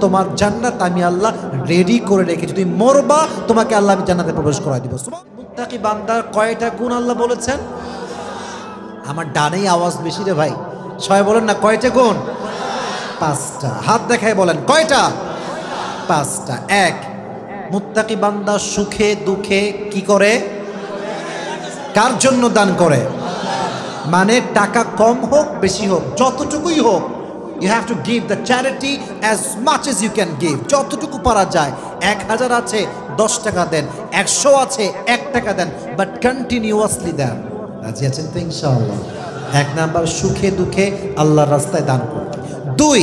তোমার জান্নাত আমি আল্লাহ রেডি করে রেখেছি, তুমি মরবা তোমাকে আল্লাহ আমি জান্নাতে প্রবেশ করাই দিব। মুত্তাকি বান্দার কয়টা গুণ আল্লাহ বলেছেন? আমার ডানেই আওয়াজ বেশি রে ভাই, সবাই বলেন না কয়টা গুণ? পাঁচটা। হাত দেখায় বলেন কয়টা? পাঁচটা। এক, মুত্তাকি বান্দা সুখে দুঃখে কি করে? কার জন্য দান করে? মানে টাকা কম হোক বেশি হোক যতটুকুই হোক, you have to give the charity as much as you can give, যতটুকু পারা যায়। 1000 আছে 10 টাকা দেন, 100 আছে 1 টাকা দেন, বাট কন্টিনিউয়াসলি দেন। রাজি আছেন তো ইনশাআল্লাহ? এক নাম্বার সুখে দুঃখে আল্লাহর রাস্তায় দান করবে। দুই,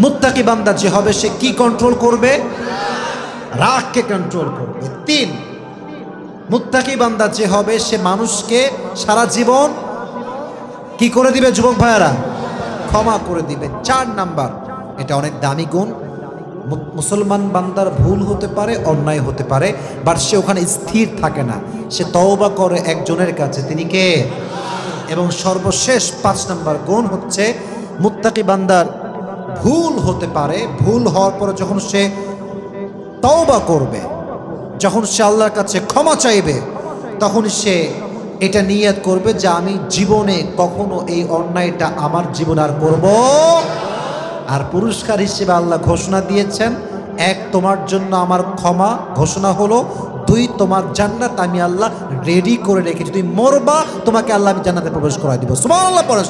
মুত্তাকি বান্দা যে হবে সে কি কন্ট্রোল করবে? রাগকে কন্ট্রোল করবে। তিন, মুত্তাকি বান্দা যে হবে সে মানুষকে সারা জীবন কি করে দিবে যুবক ভাইয়ারা? ক্ষমা করে দিবে। 4 নাম্বার, এটা অনেক দামি গুণ, মুসলমান বান্দার ভুল হতে পারে, অন্যায় হতে পারে, বাট সে ওখানে স্থির থাকে না, সে তওবা করে একজনের কাছে, তিনি কে? এবং সর্বশেষ 5 নাম্বার গুণ হচ্ছে মুত্তাকি বান্দার ভুল হতে পারে, ভুল হওয়ার পরে যখন সে তওবা করবে, যখন সে আল্লাহর কাছে ক্ষমা চাইবে, তখন সে এটা নিয়ত করবে যে আমি জীবনে কখনো এই অন্যায়টা আমার জীবন আর করব। আর পুরস্কার হিসেবে আল্লাহ ঘোষণা দিয়েছেন, 1, তোমার জন্য আমার ক্ষমা ঘোষণা হলো, 2, তোমার জান্নাত আমি আল্লাহ রেডি করে রেখেছি, তুমি মরবা তোমাকে আল্লাহ আমি জান্নাতে প্রবেশ করাই দিব। সুবহানাল্লাহ পড়ে।